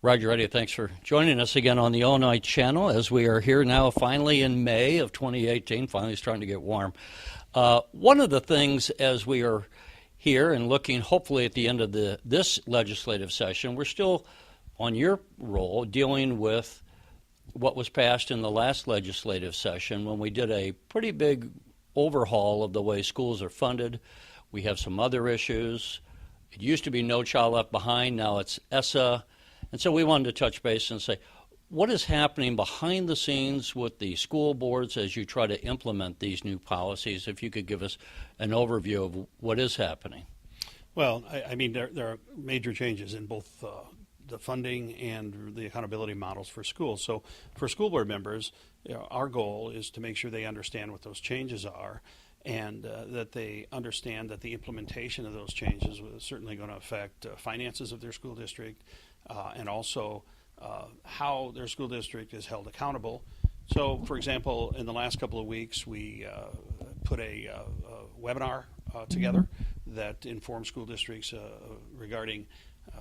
Roger, Eddy, thanks for joining us again on the All Night Channel as we are here now finally in May of 2018, finally starting to get warm. One of the things as we are here and looking hopefully at the end of this legislative session, we're still on your role dealing with what was passed in the last legislative session when we did a pretty big overhaul of the way schools are funded. We have some other issues. It used to be No Child Left Behind, now it's ESSA. And so we wanted to touch base and say, what is happening behind the scenes with the school boards as you try to implement these new policies? If you could give us an overview of what is happening. Well, I mean, there are major changes in both the funding and the accountability models for schools. So for school board members, our goal is to make sure they understand what those changes are and that they understand that the implementation of those changes is certainly going to affect finances of their school district and also how their school district is held accountable. So, for example, in the last couple of weeks, we put a webinar together that informs school districts regarding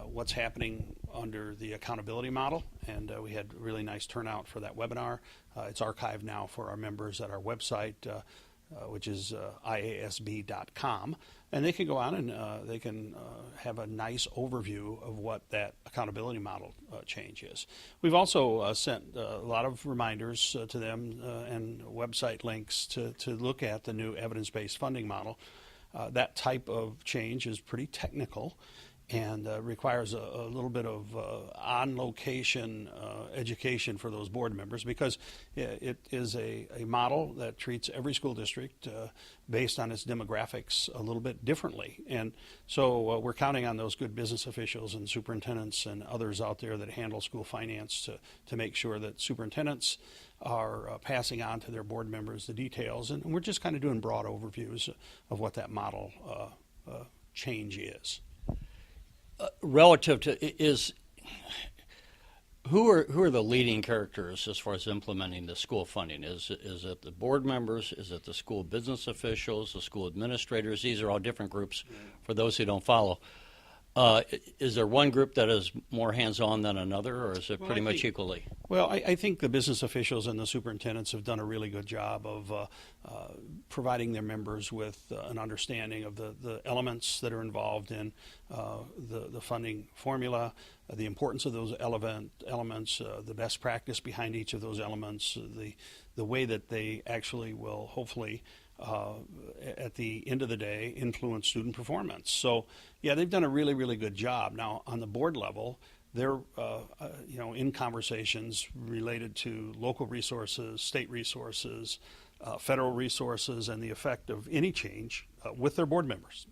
what's happening under the accountability model, and we had really nice turnout for that webinar. It's archived now for our members at our website, which is IASB.com, and they can go on and they can have a nice overview of what that accountability model change is. We've also sent a lot of reminders to them and website links to look at the new evidence-based funding model. That type of change is pretty technical and requires a little bit of on-location education for those board members because it is a model that treats every school district based on its demographics a little bit differently. And so we're counting on those good business officials and superintendents and others out there that handle school finance to make sure that superintendents are passing on to their board members the details. And we're just kind of doing broad overviews of what that model change is. Relative to who are the leading characters as far as implementing the school funding? Is it the board members? Is it the school business officials, the school administrators? These are all different groups for those who don't follow. Is there one group that is more hands-on than another, or is it pretty much equally? Well, I think the business officials and the superintendents have done a really good job of providing their members with an understanding of the elements that are involved in the funding formula, the importance of those elements, the best practice behind each of those elements, the way that they actually will hopefully at the end of the day influence student performance. So yeah, they've done a really, really good job. Now on the board level, they're in conversations related to local resources, state resources, federal resources, and the effect of any change with their board members.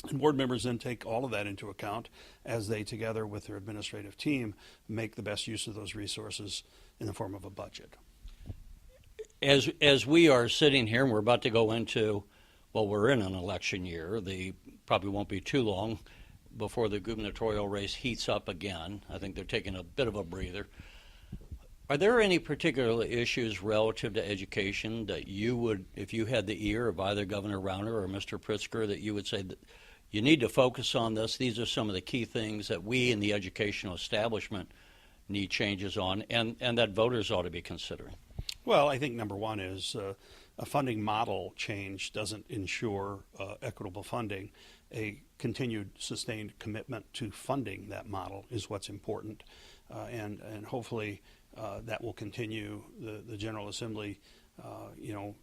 And board members then take all of that into account as they, together with their administrative team, make the best use of those resources in the form of a budget. As we are sitting here and we're about to go into, well, we're in an election year. Probably won't be too long before the gubernatorial race heats up again. I think they're taking a bit of a breather. Are there any particular issues relative to education that you would, if you had the ear of either Governor Rauner or Mr. Pritzker, that you would say that you need to focus on this? These are some of the key things that we in the educational establishment need changes on and that voters ought to be considering. Well, I think number one is a funding model change doesn't ensure equitable funding. A continued sustained commitment to funding that model is what's important, and hopefully that will continue. The General Assembly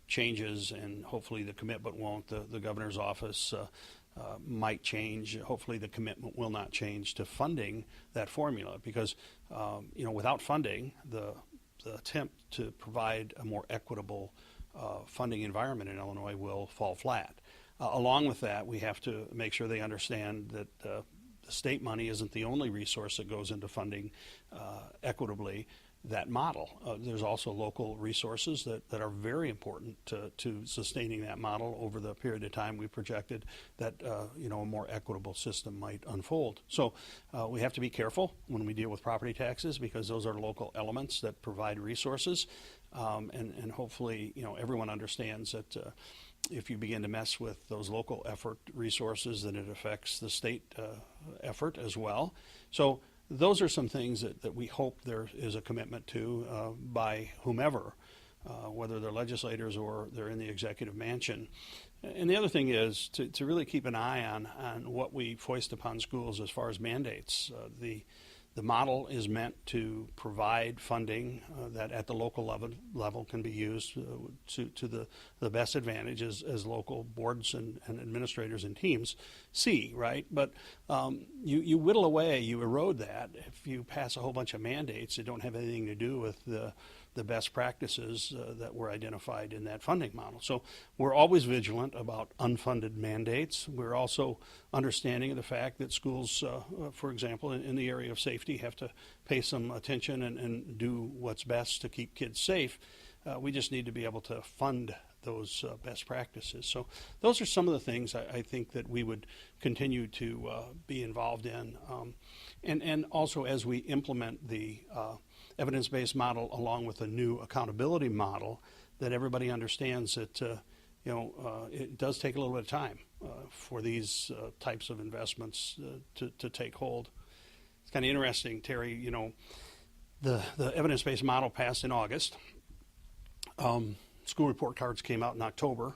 changes, and hopefully the commitment won't. The governor's office might change. Hopefully the commitment will not change to funding that formula because without funding, the attempt to provide a more equitable funding environment in Illinois will fall flat. Along with that, we have to make sure they understand that the state money isn't the only resource that goes into funding equitably that model. There's also local resources that are very important to sustaining that model over the period of time we projected that a more equitable system might unfold. So we have to be careful when we deal with property taxes because those are local elements that provide resources, and hopefully everyone understands that if you begin to mess with those local effort resources, then it affects the state effort as well. So those are some things that we hope there is a commitment to by whomever, whether they're legislators or they're in the executive mansion. And the other thing is to really keep an eye on what we foist upon schools as far as mandates. The model is meant to provide funding that at the local level can be used to the best advantage as local boards and administrators and teams see, right? But you whittle away, you erode that if you pass a whole bunch of mandates that don't have anything to do with the best practices that were identified in that funding model. So we're always vigilant about unfunded mandates. We're also understanding of the fact that schools, for example, in the area of safety, have to pay some attention and do what's best to keep kids safe. We just need to be able to fund those best practices. So those are some of the things I think that we would continue to be involved in. And also as we implement the evidence-based model along with a new accountability model, that everybody understands that it does take a little bit of time for these types of investments to take hold. It's kind of interesting, Terry. The evidence-based model passed in August. School report cards came out in October,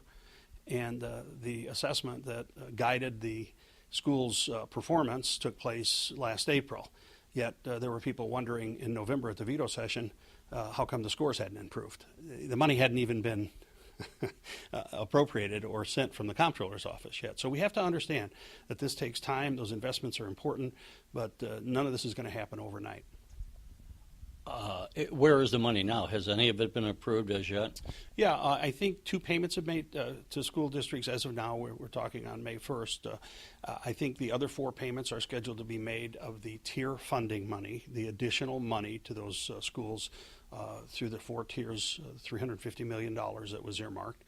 and the assessment that guided the school's performance took place last April. Yet there were people wondering in November at the veto session, how come the scores hadn't improved? The money hadn't even been appropriated or sent from the comptroller's office yet. So we have to understand that this takes time. Those investments are important, but none of this is going to happen overnight. Where is the money now? Has any of it been approved as yet? Yeah, I think 2 payments have made to school districts as of now. We're talking on May 1st. I think the other 4 payments are scheduled to be made of the tier funding money, the additional money to those schools through the 4 tiers, $350 million that was earmarked.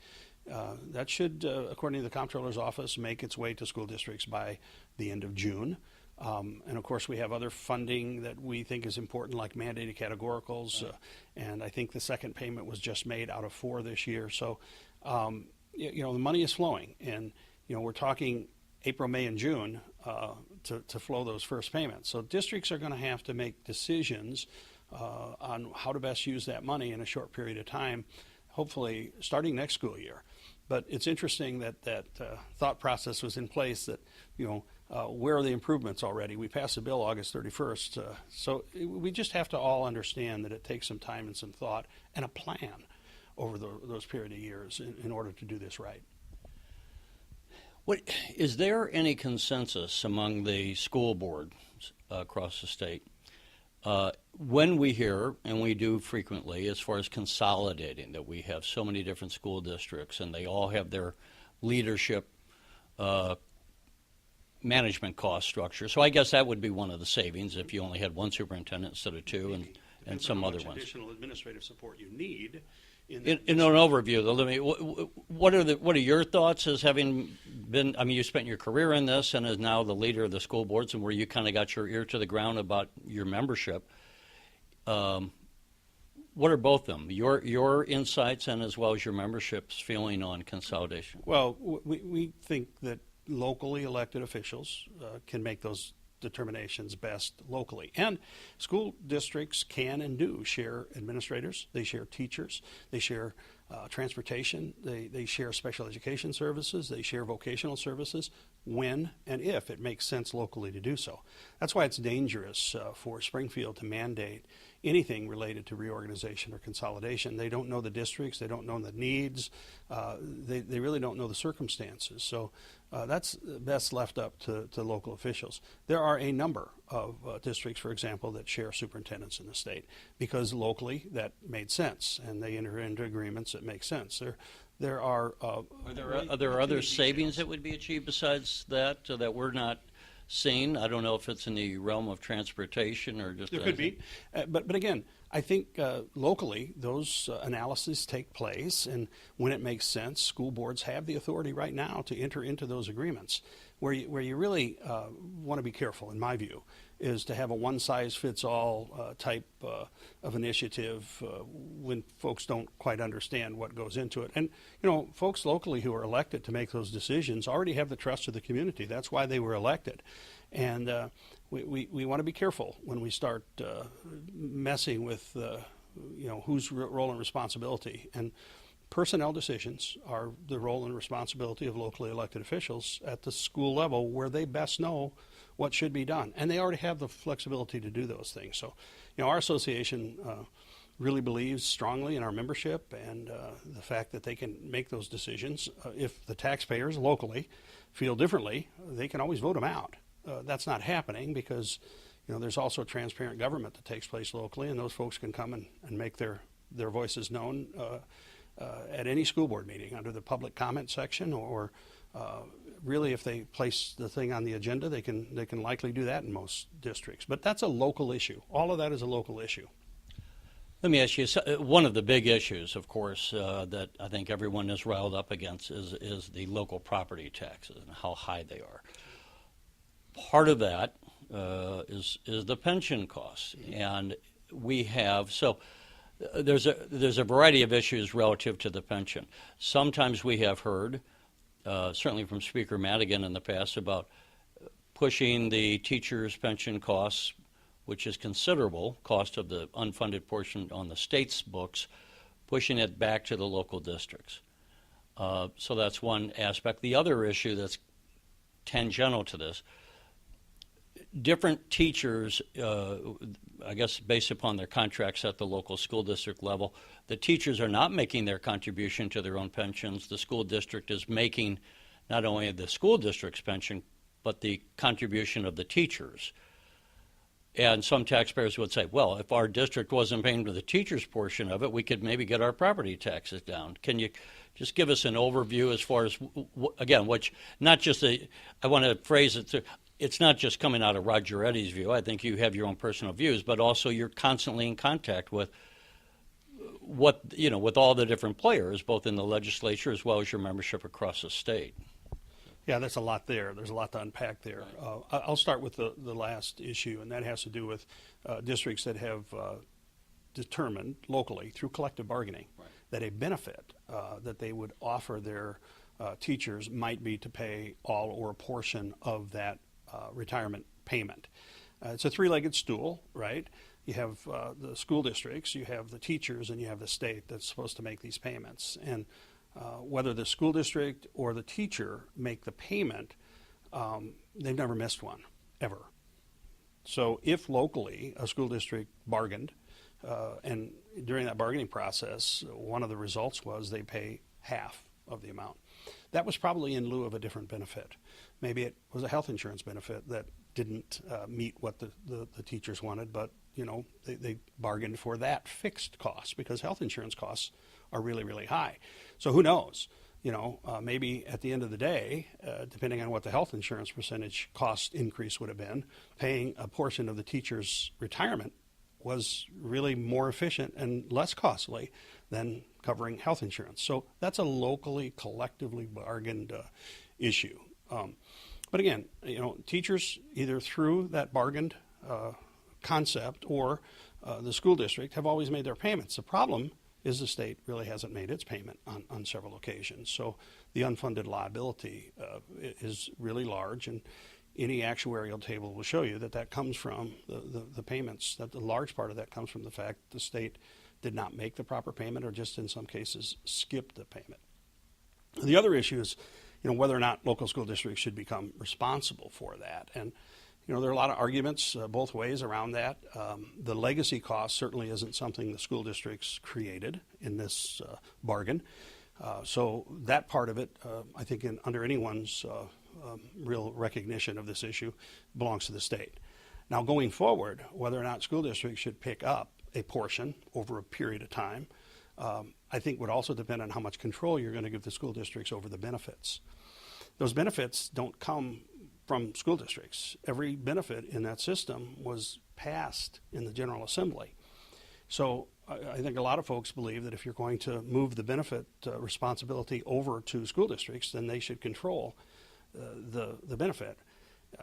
That should, according to the comptroller's office, make its way to school districts by the end of June. And of course, we have other funding that we think is important, like mandated categoricals. And I think the second payment was just made out of 4 this year. So, the money is flowing. And, we're talking April, May, and June to flow those first payments. So districts are going to have to make decisions on how to best use that money in a short period of time, hopefully starting next school year. But it's interesting that thought process was in place that, where are the improvements already? We passed the bill August 31st. So we just have to all understand that it takes some time and some thought and a plan over those period of years in order to do this right. Is there any consensus among the school boards across the state when we hear, and we do frequently, as far as consolidating, that we have so many different school districts and they all have their leadership management cost structure? So I guess that would be one of the savings if you only had 1 superintendent instead of 2 and some other ones. Additional administrative support you need. In an overview, though, let me, what are your thoughts as having been, you spent your career in this and as now the leader of the school boards and where you kind of got your ear to the ground about your membership. What are both of them, your insights and as well as your membership's feeling on consolidation? Well, we think that locally elected officials can make those determinations best locally. And school districts can and do share administrators, they share teachers, they share transportation, they share special education services, they share vocational services when and if it makes sense locally to do so. That's why it's dangerous for Springfield to mandate anything related to reorganization or consolidation. They don't know the districts, they don't know the needs, they really don't know the circumstances. So that's best left up to local officials. There are a number of districts, for example, that share superintendents in the state because locally that made sense and they enter into agreements that make sense. There are there other savings that would be achieved besides that that we're not seeing? I don't know if it's in the realm of transportation or just... There could be. But again, I think locally those analyses take place, and when it makes sense, school boards have the authority right now to enter into those agreements. Where you really want to be careful, in my view, is to have a one-size-fits-all type of initiative when folks don't quite understand what goes into it. And, folks locally who are elected to make those decisions already have the trust of the community. That's why they were elected. And we want to be careful when we start messing with whose role and responsibility. And personnel decisions are the role and responsibility of locally elected officials at the school level, where they best know what should be done. And they already have the flexibility to do those things. So, our association really believes strongly in our membership and the fact that they can make those decisions. If the taxpayers locally feel differently, they can always vote them out. That's not happening because there's also transparent government that takes place locally, and those folks can come and make their voices known at any school board meeting under the public comment section, or really if they place the thing on the agenda, they can likely do that in most districts. But that's a local issue. All of that is a local issue. Let me ask you, one of the big issues, of course, that I think everyone is riled up against is the local property taxes and how high they are. Part of that is the pension costs, and we have there's a variety of issues relative to the pension. Sometimes we have heard, certainly from Speaker Madigan in the past, about pushing the teachers' pension costs, which is considerable, cost of the unfunded portion on the state's books, pushing it back to the local districts. So that's one aspect. The other issue that's tangential to this, different teachers, I guess based upon their contracts at the local school district level, the teachers are not making their contribution to their own pensions. The school district is making not only the school district's pension, but the contribution of the teachers. And some taxpayers would say, well, if our district wasn't paying for the teachers' portion of it, we could maybe get our property taxes down. Can you just give us an overview as far as, again, which not just I want to phrase it, it's not just coming out of Roger Eddy's view. I think you have your own personal views, but also you're constantly in contact with with all the different players, both in the legislature as well as your membership across the state. Yeah, that's a lot there. There's a lot to unpack there. I'll start with the last issue, and that has to do with districts that have determined locally through collective bargaining that a benefit that they would offer their teachers might be to pay all or a portion of that retirement payment. It's a three-legged stool, right? You have the school districts, you have the teachers, and you have the state that's supposed to make these payments. And whether the school district or the teacher make the payment, they've never missed one, ever. So if locally a school district bargained, and during that bargaining process, one of the results was they pay half of the amount. That was probably in lieu of a different benefit. Maybe it was a health insurance benefit that didn't meet what the teachers wanted, but they bargained for that fixed cost because health insurance costs are really, really high. So who knows? Maybe at the end of the day, depending on what the health insurance percentage cost increase would have been, paying a portion of the teacher's retirement was really more efficient and less costly than covering health insurance. So that's a locally, collectively bargained issue. But again, teachers, either through that bargained concept or the school district, have always made their payments. The problem is the state really hasn't made its payment on several occasions. So the unfunded liability is really large, and any actuarial table will show you that comes from the payments, that the large part of that comes from the fact the state did not make the proper payment or just in some cases skipped the payment. The other issue is whether or not local school districts should become responsible for that. And there are a lot of arguments both ways around that. The legacy cost certainly isn't something the school districts created in this bargain. So that part of it, I think under anyone's real recognition of this issue, belongs to the state. Now going forward, whether or not school districts should pick up a portion over a period of time, I think would also depend on how much control you're going to give the school districts over the benefits. Those benefits don't come from school districts. Every benefit in that system was passed in the General Assembly. So I think a lot of folks believe that if you're going to move the benefit responsibility over to school districts, then they should control the benefit.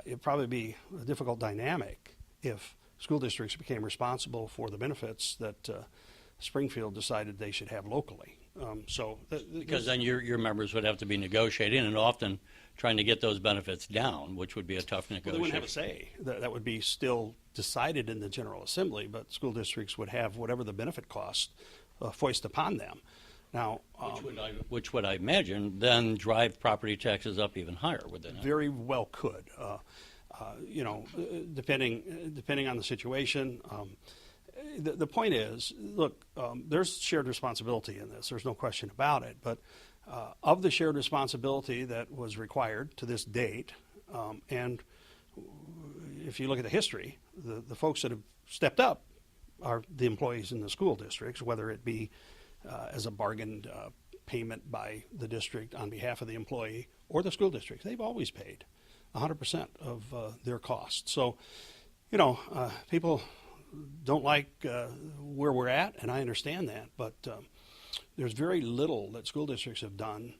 It'd probably be a difficult dynamic if school districts became responsible for the benefits that Springfield decided they should have locally. Because then your members would have to be negotiating and often trying to get those benefits down, which would be a tough Well, negotiation. they wouldn't have a say. That would be still decided in the General Assembly, but school districts would have whatever the benefit cost foist upon them. Now, Which would I imagine then drive property taxes up even higher, would they not? very well could. Depending on the situation. The point is, look, there's shared responsibility in this. There's no question about it. But of the shared responsibility that was required to this date, and if you look at the history, the folks that have stepped up are the employees in the school districts, whether it be as a bargained payment by the district on behalf of the employee or the school district. They've always paid 100% of their costs. So, people don't like where we're at, and I understand that, but there's very little that school districts have done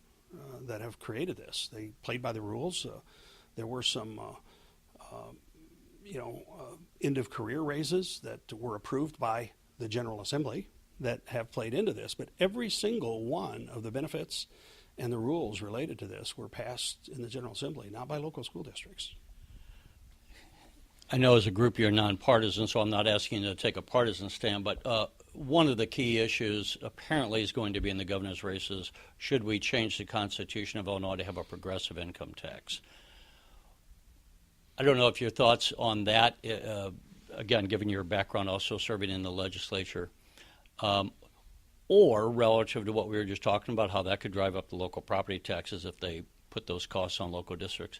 that have created this. They played by the rules. There were some, end of career raises that were approved by the General Assembly that have played into this, but every single one of the benefits and the rules related to this were passed in the General Assembly, not by local school districts. I know as a group you're nonpartisan, so I'm not asking you to take a partisan stand, but one of the key issues apparently is going to be in the governor's races, should we change the Constitution of Illinois to have a progressive income tax? I don't know if your thoughts on that, again, given your background also serving in the legislature, or relative to what we were just talking about, how that could drive up the local property taxes if they put those costs on local districts.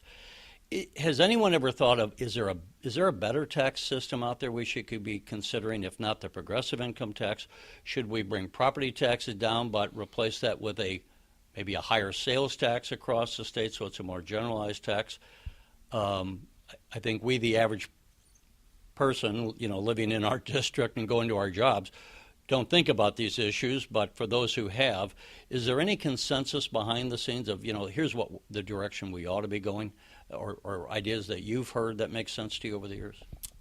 Has anyone ever thought of, is there a better tax system out there we could be considering, if not the progressive income tax? Should we bring property taxes down but replace that with maybe a higher sales tax across the state so it's a more generalized tax? I think we, the average person, living in our district and going to our jobs, don't think about these issues, but for those who have, is there any consensus behind the scenes of, here's what the direction we ought to be going, or ideas that you've heard that make sense to you over the years?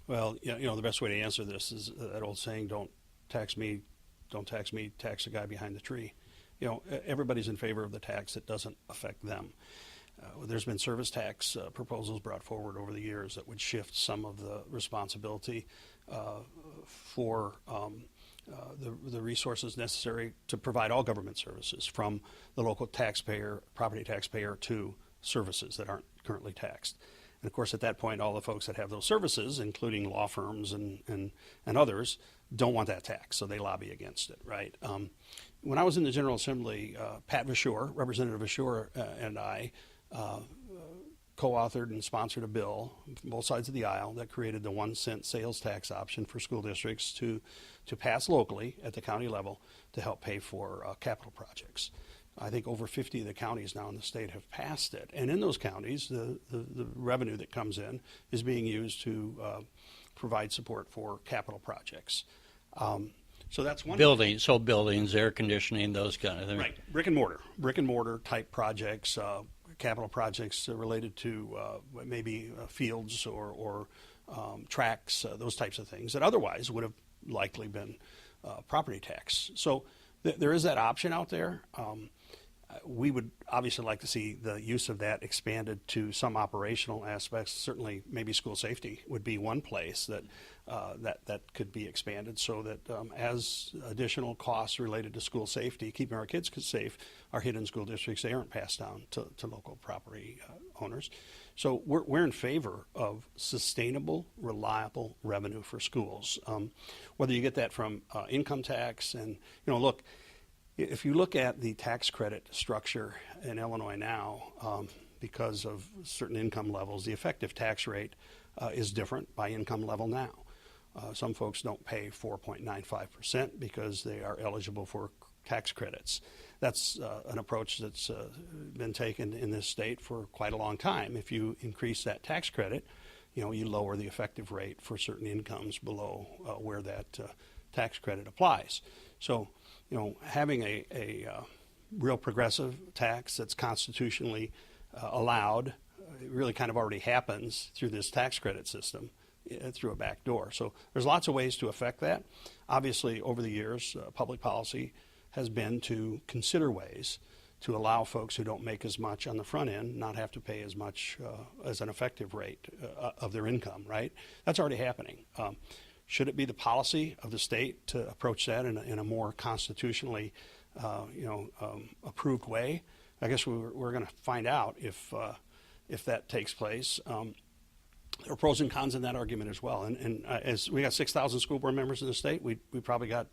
Well, the best way to answer this is that old saying, don't tax me, tax the guy behind the tree. Everybody's in favor of the tax that doesn't affect them. There's been service tax proposals brought forward over the years that would shift some of the responsibility for the resources necessary to provide all government services, from the local taxpayer, property taxpayer, to services that aren't currently taxed. And of course, at that point, all the folks that have those services, including law firms and others, don't want that tax, so they lobby against it, right? When I was in the General Assembly, Pat Vashur, Representative Vashur, and I co-authored and sponsored a bill from both sides of the aisle that created the 1 cent sales tax option for school districts to pass locally at the county level to help pay for capital projects. I think over 50 of the counties now in the state have passed it. And in those counties, the revenue that comes in is being used to provide support for capital projects. So that's one. Buildings, air conditioning, those kind of things. Right, brick and mortar type projects, capital projects related to maybe fields or tracks, those types of things that otherwise would have likely been property tax. So there is that option out there. We would obviously like to see the use of that expanded to some operational aspects. Certainly, maybe school safety would be one place that could be expanded, so that as additional costs related to school safety, keeping our kids safe, are hit in school districts, they aren't passed down to local property owners. So we're in favor of sustainable, reliable revenue for schools. Whether you get that from income tax, and look. If you look at the tax credit structure in Illinois now, because of certain income levels, the effective tax rate is different by income level now. Some folks don't pay 4.95% because they are eligible for tax credits. That's an approach that's been taken in this state for quite a long time. If you increase that tax credit, you lower the effective rate for certain incomes below where that tax credit applies. So, having a real progressive tax that's constitutionally allowed, it really kind of already happens through this tax credit system, through a back door. So there's lots of ways to affect that. Obviously, over the years, public policy has been to consider ways to allow folks who don't make as much on the front end not have to pay as much as an effective rate of their income, right? That's already happening. Should it be the policy of the state to approach that in a more constitutionally approved way? I guess we're going to find out if that takes place. There are pros and cons in that argument as well. And as we got 6,000 school board members in the state, we probably got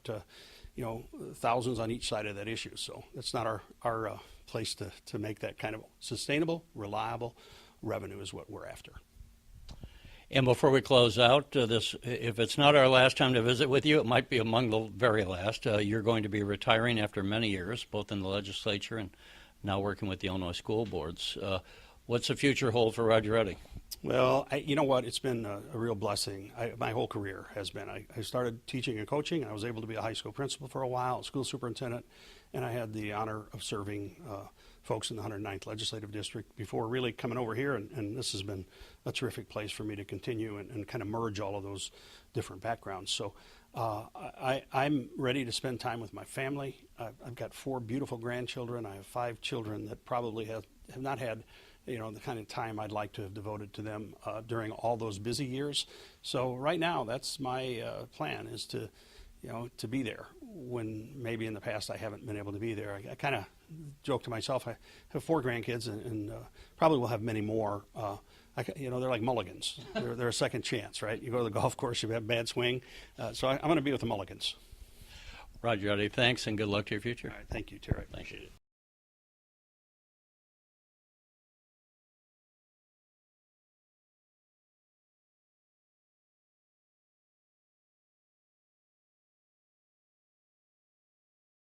thousands on each side of that issue. So that's not our place to make that kind of sustainable, reliable revenue is what we're after. And before we close out, if it's not our last time to visit with you, it might be among the very last. You're going to be retiring after many years, both in the legislature and now working with the Illinois school boards. What's the future hold for Roger Eddy? Well, you know what? It's been a real blessing. My whole career has been. I started teaching and coaching. I was able to be a high school principal for a while, school superintendent, and I had the honor of serving folks in the 109th Legislative District before really coming over here, and this has been a terrific place for me to continue and kind of merge all of those different backgrounds. So I'm ready to spend time with my family. I've got 4 beautiful grandchildren. I have 5 children that probably have not had the kind of time I'd like to have devoted to them during all those busy years. So right now, that's my plan, is to be there when maybe in the past I haven't been able to be there. I kind of joke to myself, I have 4 grandkids and probably will have many more. They're like mulligans. They're a second chance, right? You go to the golf course, you have a bad swing. So I'm going to be with the mulligans. Roger Eddy, thanks and good luck to your future. All right, thank you, Terry. Appreciate it.